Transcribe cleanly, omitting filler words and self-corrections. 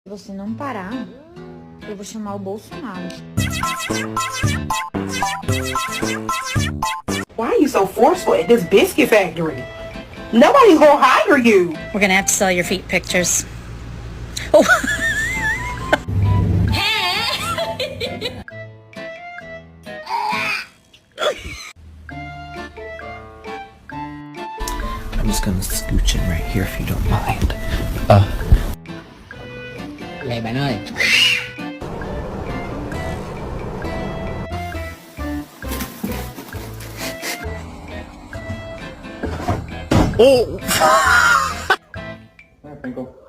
Se você não parar, eu vou chamar o Bolsonaro. Why are you so forceful at this biscuit factory? Nobody's gonna hire you. We're gonna have to sell your feet pictures. Oh. I'm just gonna scooch in right here if you don't mind. Vậy bạn ơi. Oh! What happened, go?